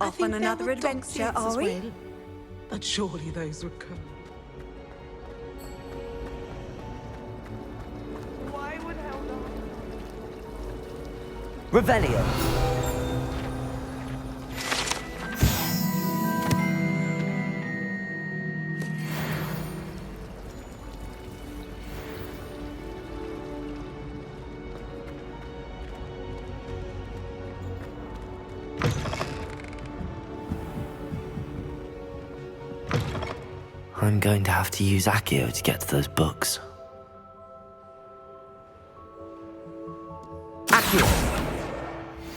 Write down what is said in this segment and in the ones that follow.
Off on another adventure, are we? Well, but surely those would come. Why would hell not? Revelio. I'm going to have to use Accio to get to those books. Accio!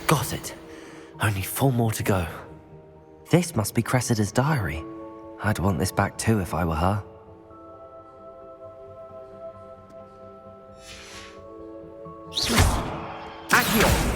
Got it. Only 4 more to go. This must be Cressida's diary. I'd want this back too if I were her. Accio!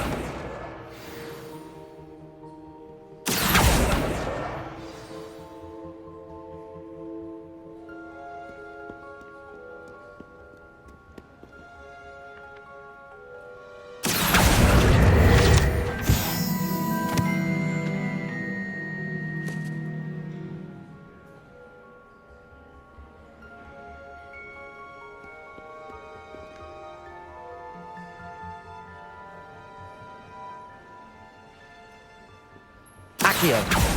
Accio!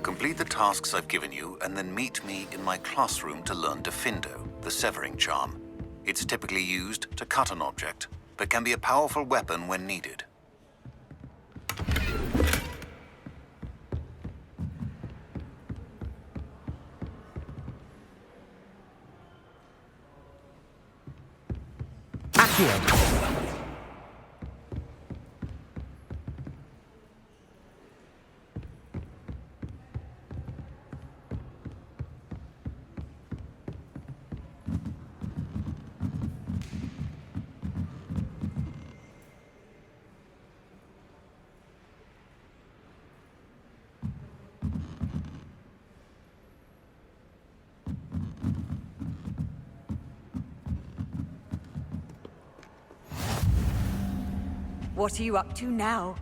Complete the tasks I've given you, and then meet me in my classroom to learn Defindo, the severing charm. It's typically used to cut an object, but can be a powerful weapon when needed. Accio! What are you up to now?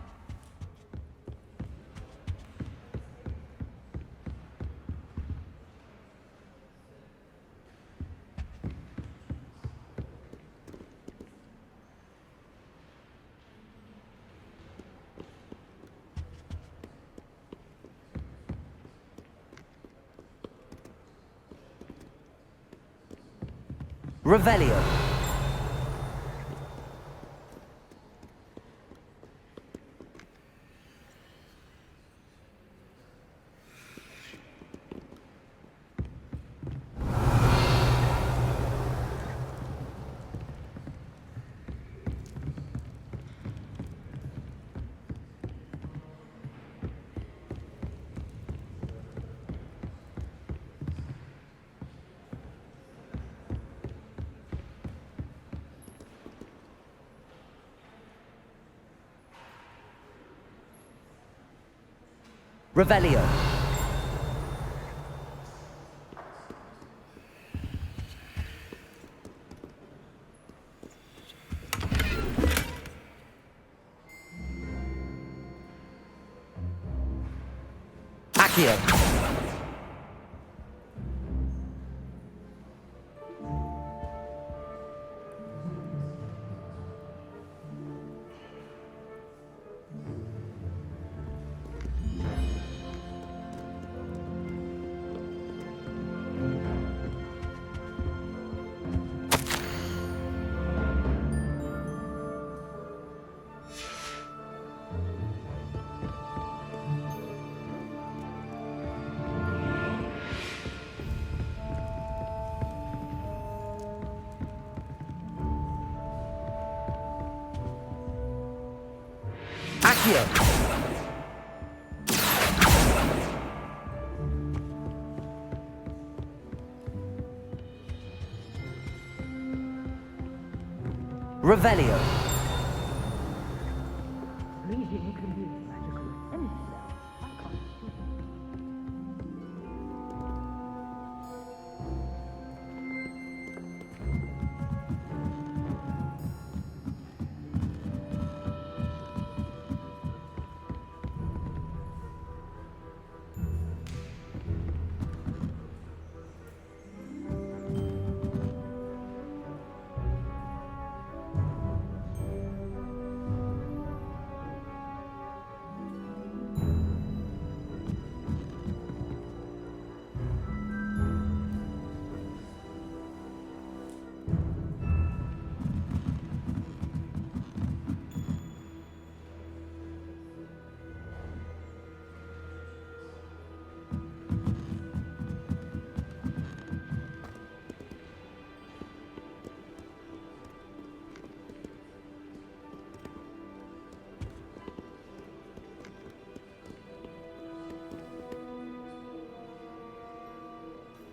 Revelio. Revelio. Accio. Accio. Revelio. Reading can be as magical as anything else. I can't see.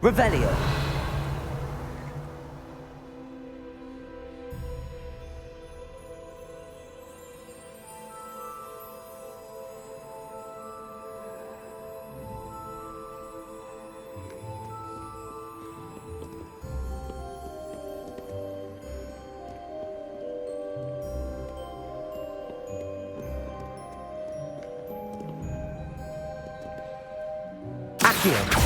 Revelio. Accio.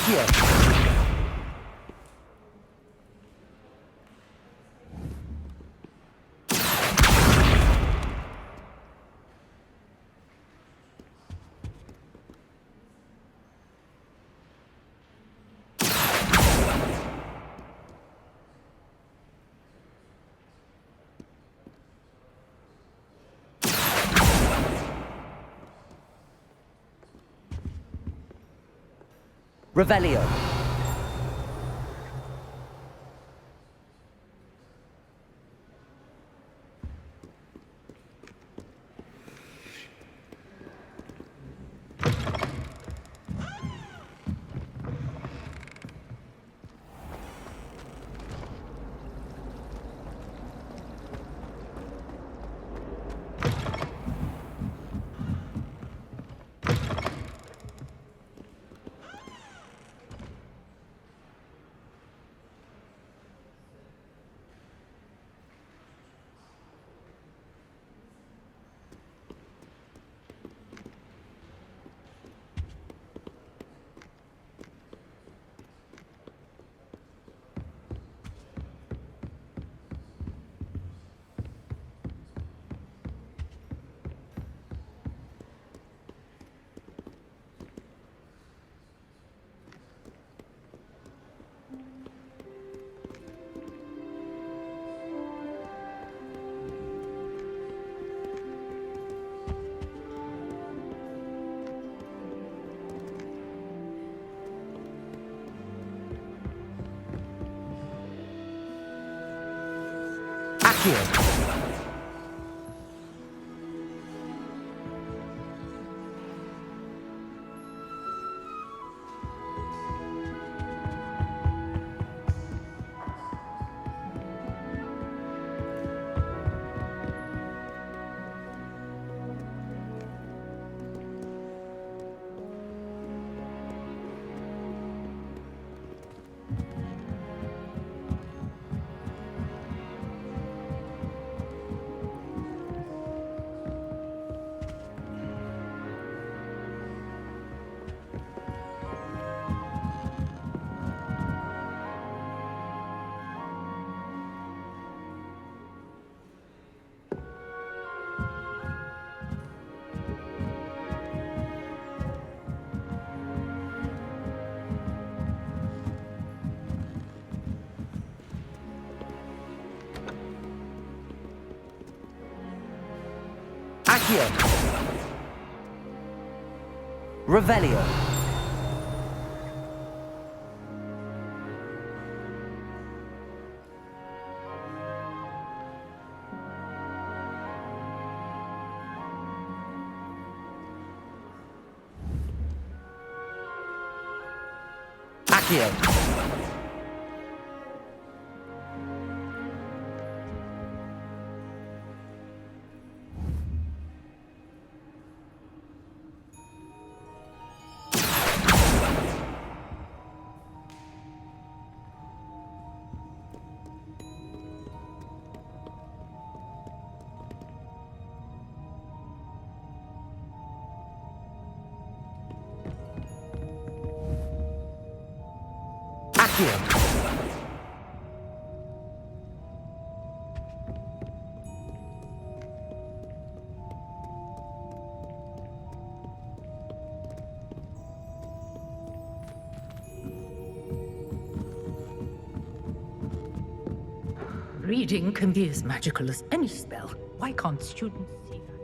Accio! Revelio. Accio. Accio. Revelio. Accio. Accio. Reading can be as magical as any spell. Why can't students see that?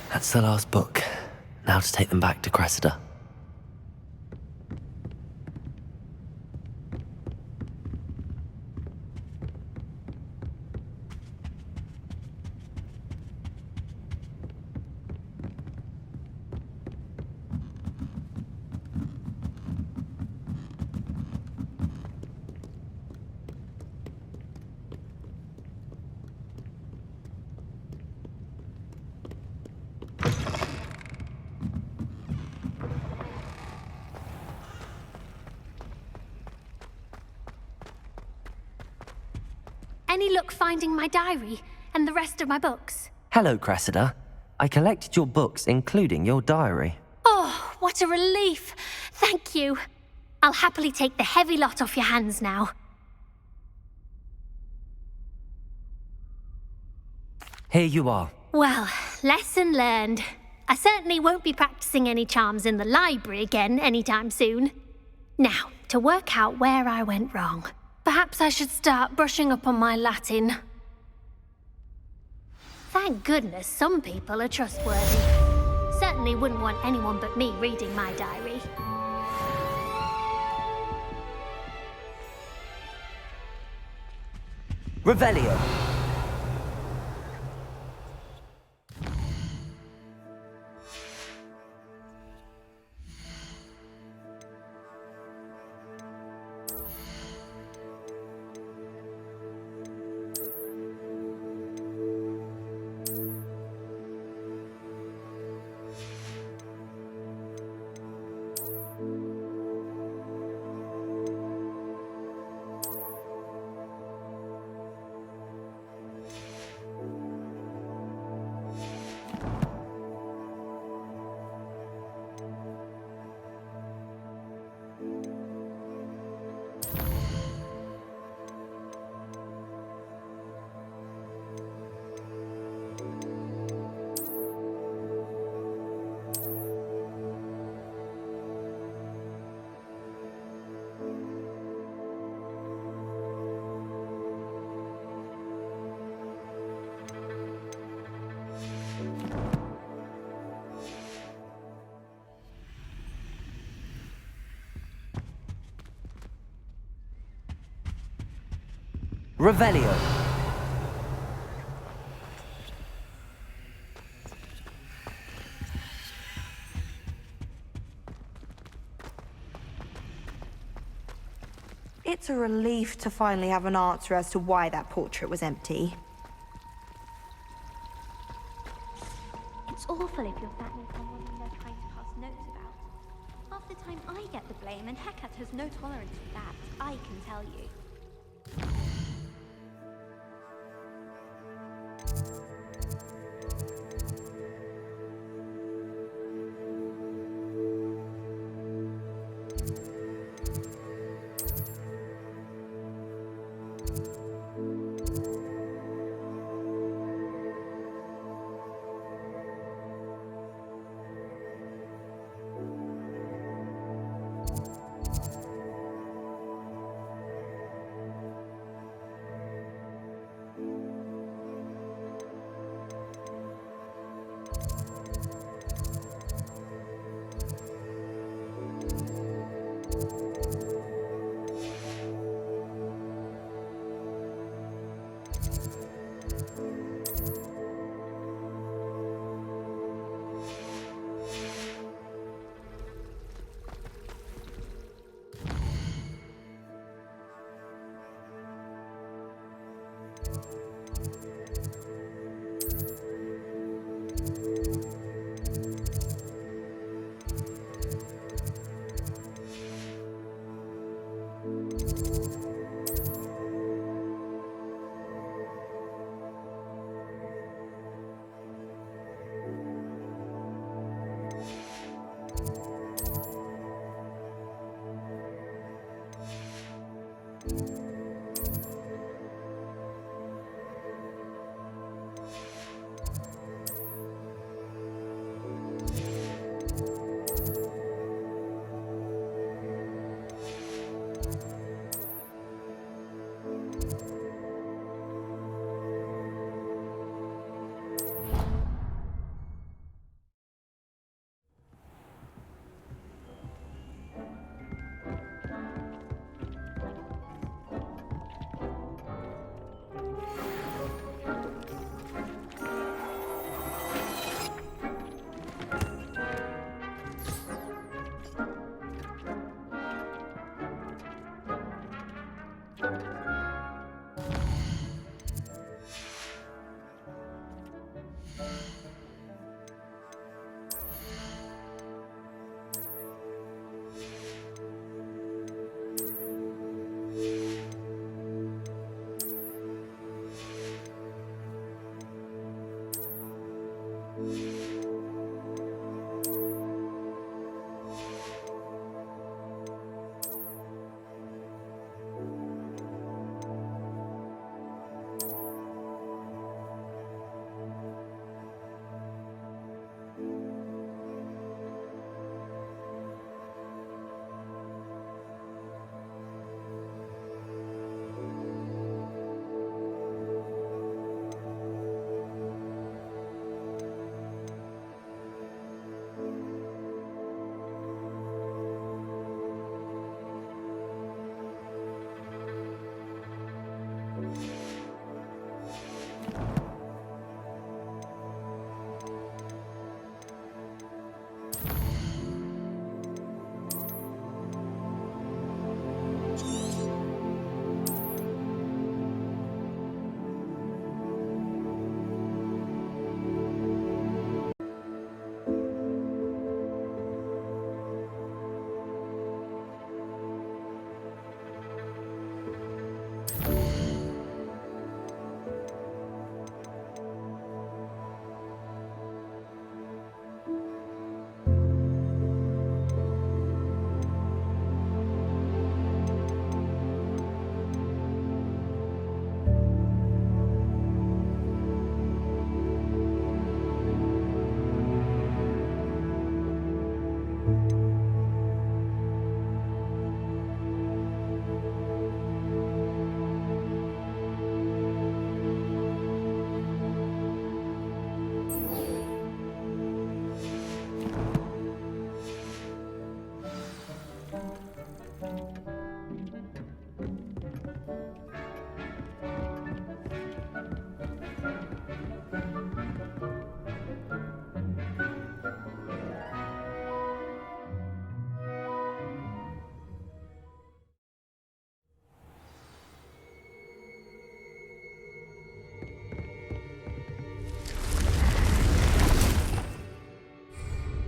That's the last book. Now to take them back to Cressida. Any luck finding my diary and the rest of my books? Hello, Cressida. I collected your books, including your diary. Oh, what a relief. Thank you. I'll happily take the heavy lot off your hands now. Here you are. Well, lesson learned. I certainly won't be practicing any charms in the library again anytime soon. Now, to work out where I went wrong. Perhaps I should start brushing up on my Latin. Thank goodness some people are trustworthy. Certainly wouldn't want anyone but me reading my diary. Revelio. Revelio. It's a relief to finally have an answer as to why that portrait was empty. It's awful if you're threatening someone and they're trying to pass notes about. Half the time I get the blame, and Hecate has no tolerance for that, I can tell you.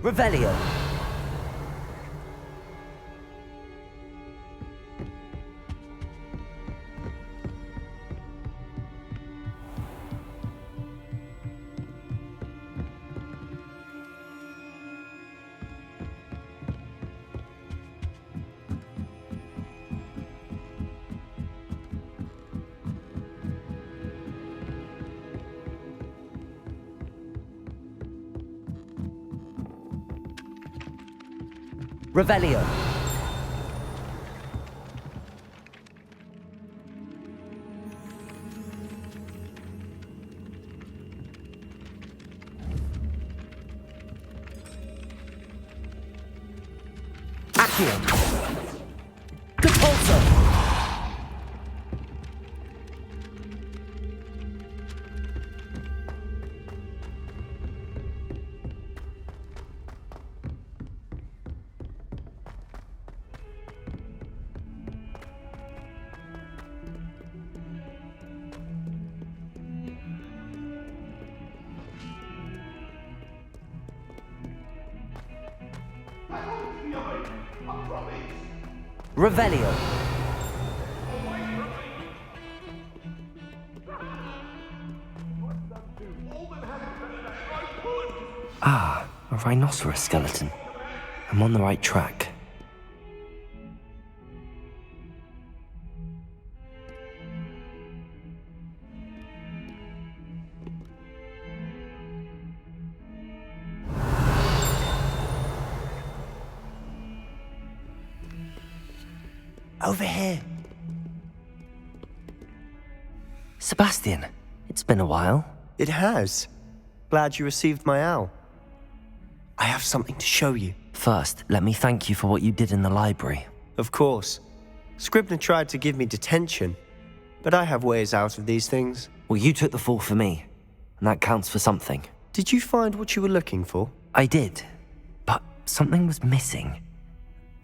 Revelio. Revelio. Accio. Compulso. Revelio. Ah, a rhinoceros skeleton. I'm on the right track. Over here. Sebastian, it's been a while. It has. Glad you received my owl. I have something to show you. First, let me thank you for what you did in the library. Of course. Scribner tried to give me detention, but I have ways out of these things. Well, you took the fall for me, and that counts for something. Did you find what you were looking for? I did, but something was missing.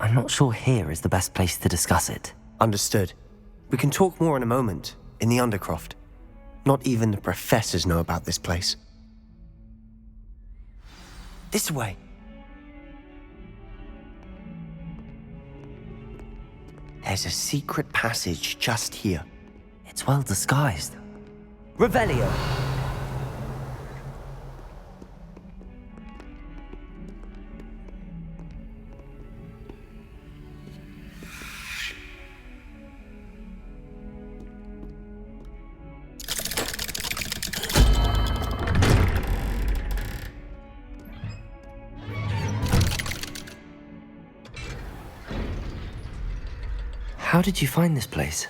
I'm not sure here is the best place to discuss it. Understood. We can talk more in a moment, in the Undercroft. Not even the professors know about this place. This way. There's a secret passage just here. It's well disguised. Revelio. How did you find this place?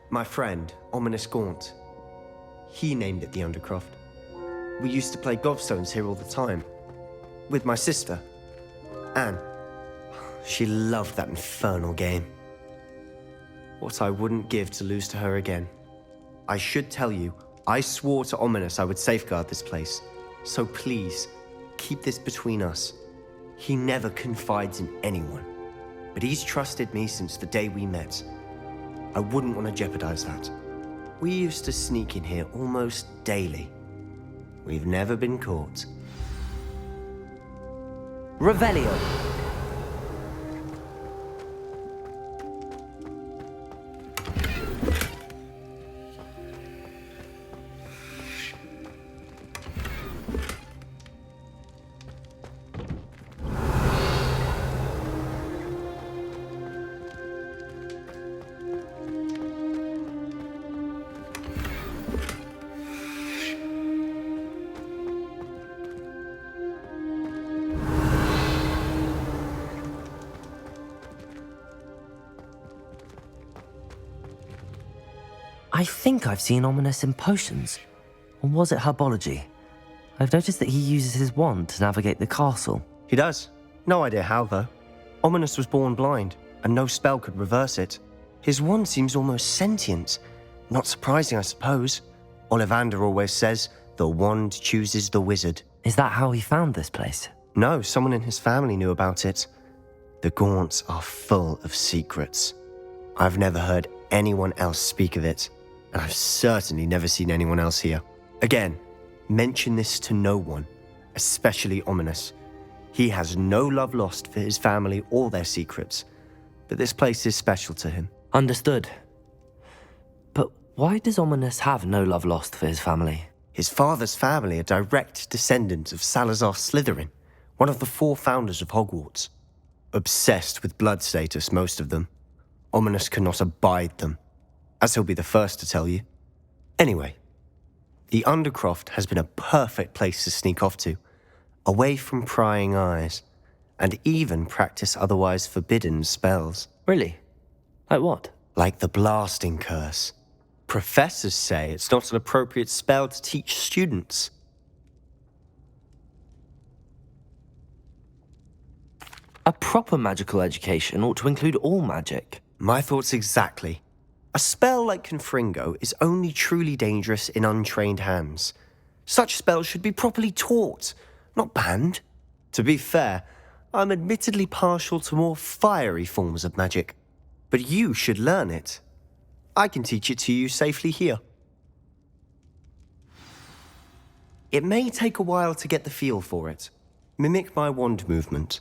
My friend, Ominous Gaunt. He named it the Undercroft. We used to play gobstones here all the time. With my sister, Anne. She loved that infernal game. What I wouldn't give to lose to her again. I should tell you, I swore to Ominous I would safeguard this place. So please, keep this between us. He never confides in anyone. But he's trusted me since the day we met. I wouldn't want to jeopardize that. We used to sneak in here almost daily. We've never been caught. Revelio. I think I've seen Ominous in potions. Or was it herbology? I've noticed that he uses his wand to navigate the castle. He does. No idea how, though. Ominous was born blind, and no spell could reverse it. His wand seems almost sentient. Not surprising, I suppose. Ollivander always says, the wand chooses the wizard. Is that how he found this place? No, someone in his family knew about it. The Gaunts are full of secrets. I've never heard anyone else speak of it, and I've certainly never seen anyone else here. Again, mention this to no one, especially Ominous. He has no love lost for his family or their secrets, but this place is special to him. Understood. But why does Ominous have no love lost for his family? His father's family are direct descendants of Salazar Slytherin, one of the 4 founders of Hogwarts. Obsessed with blood status, most of them. Ominous cannot abide them, as he'll be the first to tell you. Anyway, the Undercroft has been a perfect place to sneak off to, away from prying eyes, and even practice otherwise forbidden spells. Really? Like what? Like the blasting curse. Professors say it's not an appropriate spell to teach students. A proper magical education ought to include all magic. My thoughts exactly. A spell like Confringo is only truly dangerous in untrained hands. Such spells should be properly taught, not banned. To be fair, I'm admittedly partial to more fiery forms of magic, but you should learn it. I can teach it to you safely here. It may take a while to get the feel for it. Mimic my wand movement.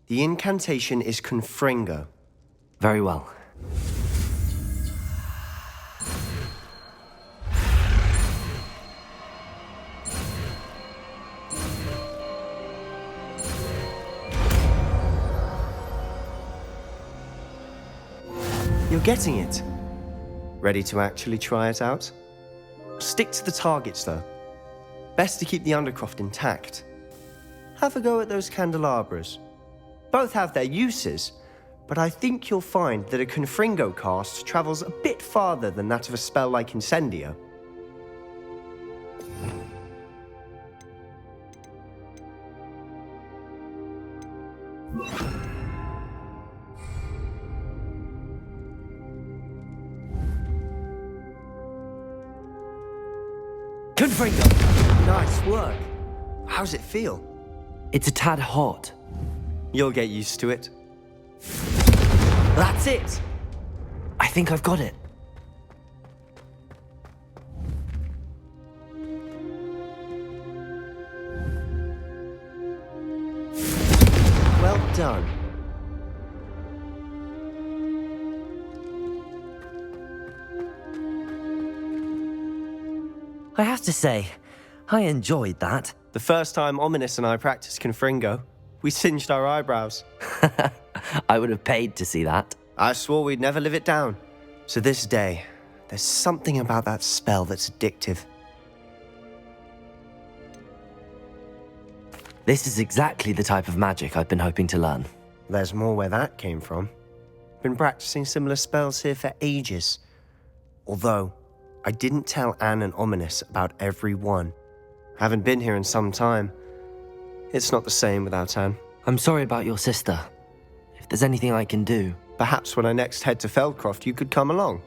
The incantation is Confringo. Very well. You're getting it. Ready to actually try it out? Stick to the targets, though. Best to keep the Undercroft intact. Have a go at those candelabras. Both have their uses, but I think you'll find that a Confringo cast travels a bit farther than that of a spell like Incendio. Confringo! Nice work. How's it feel? It's a tad hot. You'll get used to it. That's it! I think I've got it. Well done. I have to say, I enjoyed that. The first time Ominous and I practiced Confringo, we singed our eyebrows. I would have paid to see that. I swore we'd never live it down. To this day, there's something about that spell that's addictive. This is exactly the type of magic I've been hoping to learn. There's more where that came from. Been practicing similar spells here for ages. Although, I didn't tell Anne and Ominous about every one. Haven't been here in some time. It's not the same without Anne. I'm sorry about your sister. If there's anything I can do... Perhaps when I next head to Feldcroft, you could come along.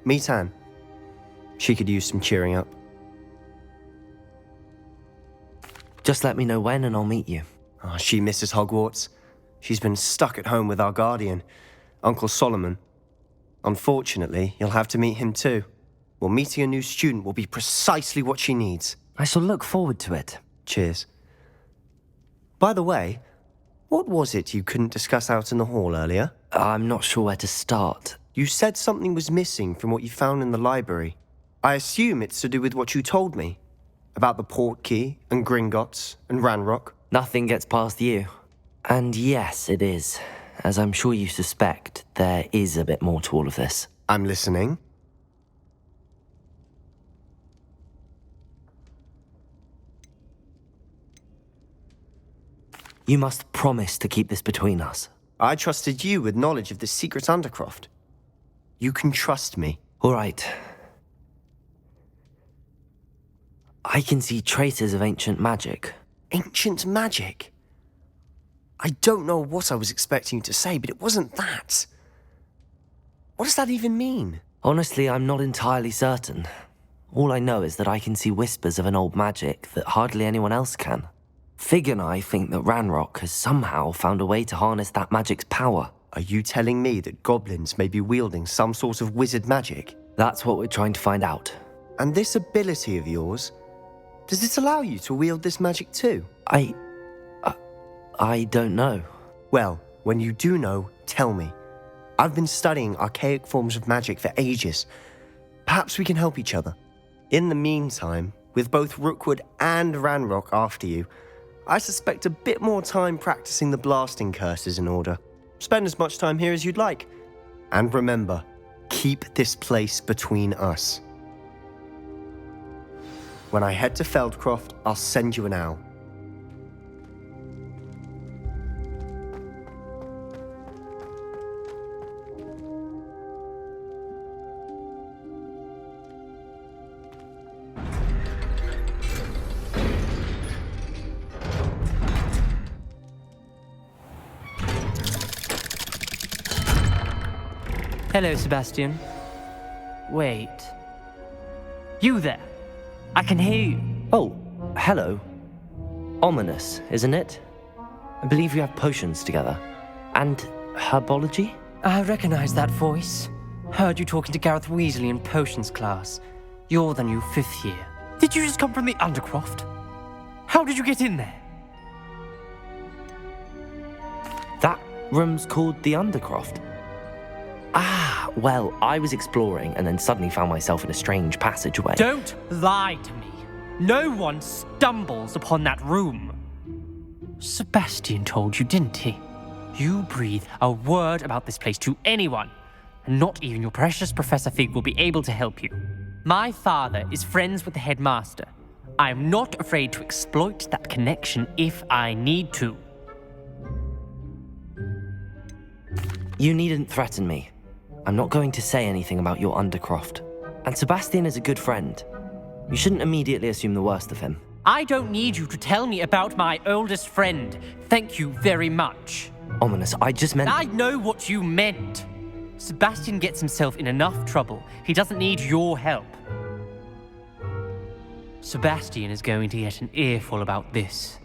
Meet Anne. She could use some cheering up. Just let me know when and I'll meet you. Oh, she misses Hogwarts. She's been stuck at home with our guardian, Uncle Solomon. Unfortunately, you'll have to meet him too. Well, meeting a new student will be precisely what she needs. I shall look forward to it. Cheers. By the way, what was it you couldn't discuss out in the hall earlier? I'm not sure where to start. You said something was missing from what you found in the library. I assume it's to do with what you told me. About the Portkey, and Gringotts, and Ranrock. Nothing gets past you. And yes, it is. As I'm sure you suspect, there is a bit more to all of this. I'm listening. You must promise to keep this between us. I trusted you with knowledge of the secret Undercroft. You can trust me. All right. I can see traces of ancient magic. Ancient magic? I don't know what I was expecting you to say, but it wasn't that. What does that even mean? Honestly, I'm not entirely certain. All I know is that I can see whispers of an old magic that hardly anyone else can. Fig and I think that Ranrock has somehow found a way to harness that magic's power. Are you telling me that goblins may be wielding some sort of wizard magic? That's what we're trying to find out. And this ability of yours, does it allow you to wield this magic too? I I don't know. Well, when you do know, tell me. I've been studying archaic forms of magic for ages. Perhaps we can help each other. In the meantime, with both Rookwood and Ranrock after you, I suspect a bit more time practicing the blasting curse is in order. Spend as much time here as you'd like. And remember, keep this place between us. When I head to Feldcroft, I'll send you an owl. Hello, Sebastian. Wait. You there? I can hear you. Oh, hello. Ominous, isn't it? I believe you have potions together. And herbology? I recognize that voice. Heard you talking to Gareth Weasley in potions class. You're the new 5th year. Did you just come from the Undercroft? How did you get in there? That room's called the Undercroft. Ah, well, I was exploring and then suddenly found myself in a strange passageway. Don't lie to me. No one stumbles upon that room. Sebastian told you, didn't he? You breathe a word about this place to anyone, and not even your precious Professor Fig will be able to help you. My father is friends with the headmaster. I am not afraid to exploit that connection if I need to. You needn't threaten me. I'm not going to say anything about your Undercroft. And Sebastian is a good friend. You shouldn't immediately assume the worst of him. I don't need you to tell me about my oldest friend. Thank you very much. Ominous, I just meant... I know what you meant. Sebastian gets himself in enough trouble. He doesn't need your help. Sebastian is going to get an earful about this.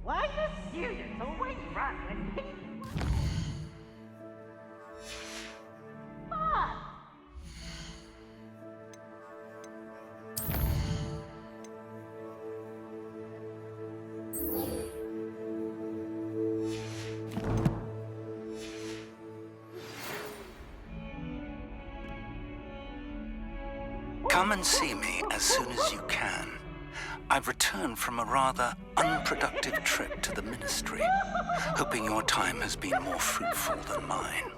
Why do students always run when people... Fun! Come and see me as soon as you can. I've returned from a rather unproductive trip to the Ministry, hoping your time has been more fruitful than mine.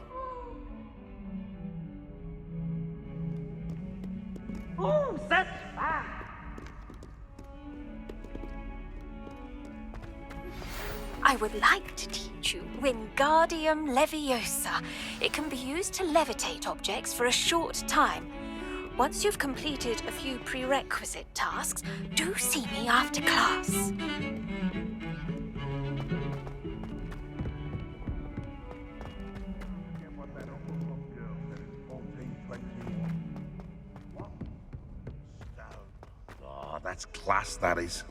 Oh, such fun! I would like to teach you Wingardium Leviosa. It can be used to levitate objects for a short time. Once you've completed a few prerequisite tasks, do see me after class. Oh, that's class, that is.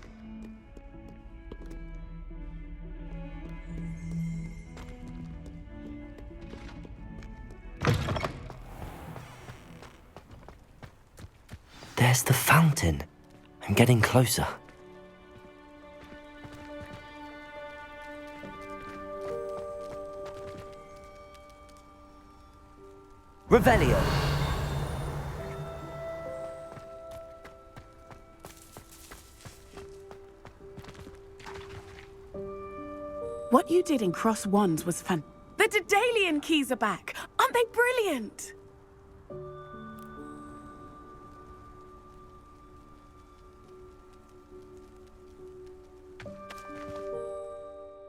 There's the fountain. I'm getting closer. Revelio. What you did in Cross Wands was fun. The Daedalian keys are back. Aren't they brilliant?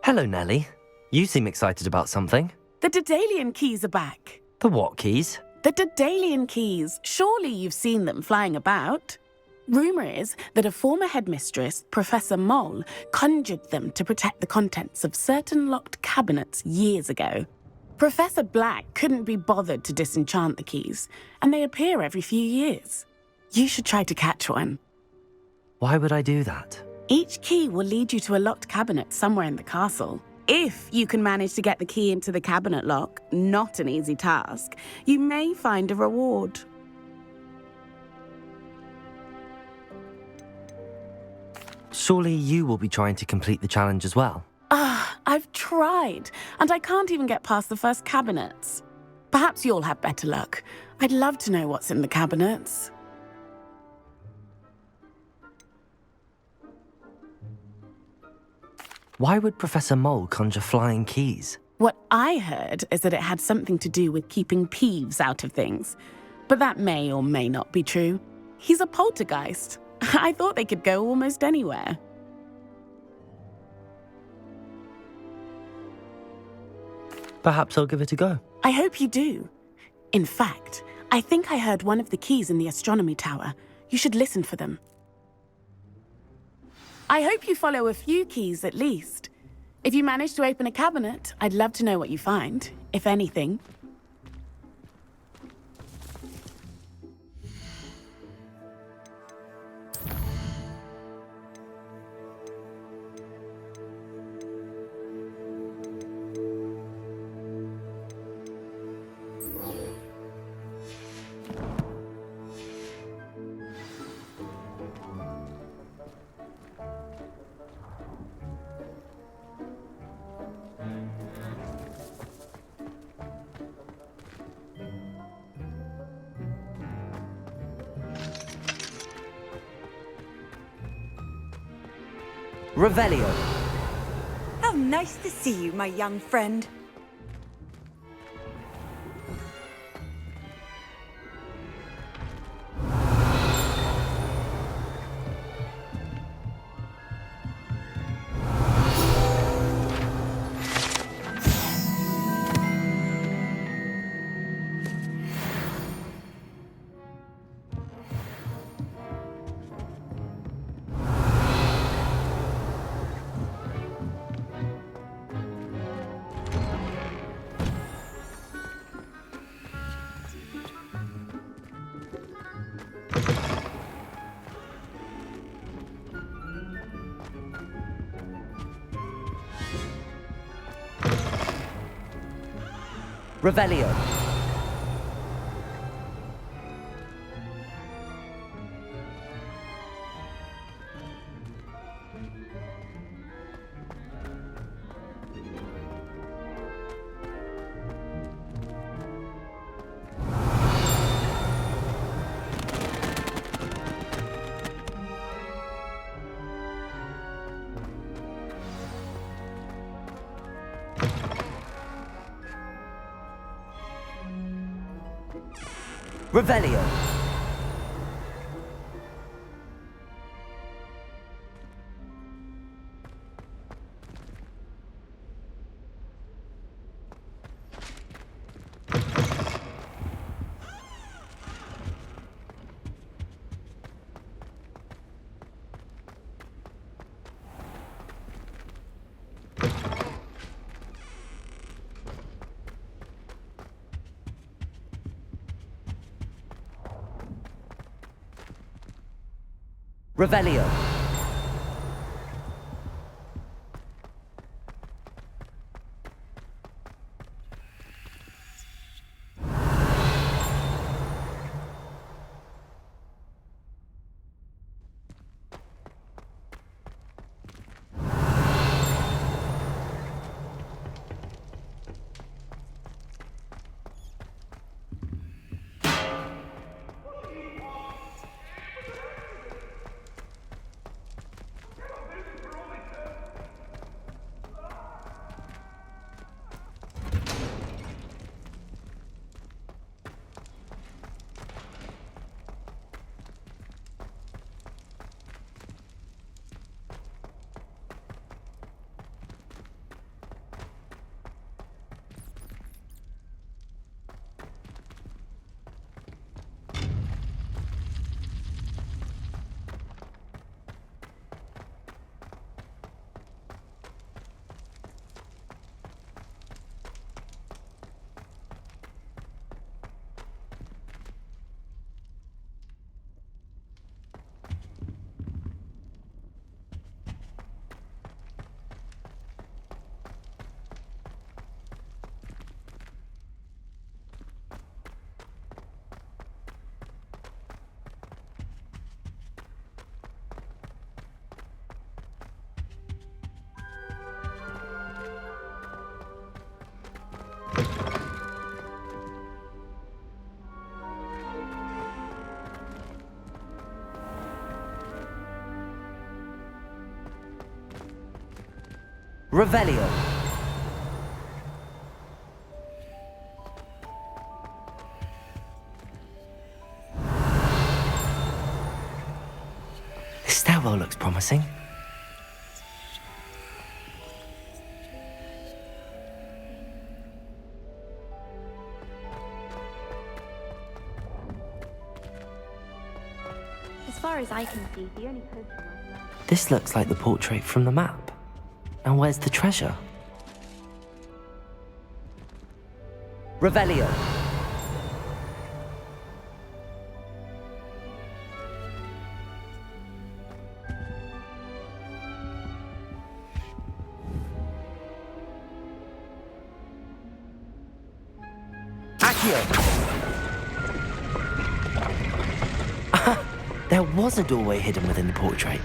Hello, Nellie. You seem excited about something. The Daedalian keys are back. The what keys? The Daedalian keys. Surely you've seen them flying about. Rumour is that a former headmistress, Professor Moll, conjured them to protect the contents of certain locked cabinets years ago. Professor Black couldn't be bothered to disenchant the keys, and they appear every few years. You should try to catch one. Why would I do that? Each key will lead you to a locked cabinet somewhere in the castle. If you can manage to get the key into the cabinet lock, not an easy task, you may find a reward. Surely you will be trying to complete the challenge as well. I've tried, and I can't even get past the first cabinets. Perhaps you'll have better luck. I'd love to know what's in the cabinets. Why would Professor Mole conjure flying keys? What I heard is that it had something to do with keeping Peeves out of things. But that may or may not be true. He's a poltergeist. I thought they could go almost anywhere. Perhaps I'll give it a go. I hope you do. In fact, I think I heard one of the keys in the astronomy tower. You should listen for them. I hope you follow a few keys at least. If you manage to open a cabinet, I'd love to know what you find, if anything. Revelio. How nice to see you, my young friend. Revelio. Revelio. Revelio. Revelio. This stairwell looks promising. As far as I can see, the only potion I've learned. This looks like the portrait from the map. And where's the treasure? Revelio. There was a doorway hidden within the portrait.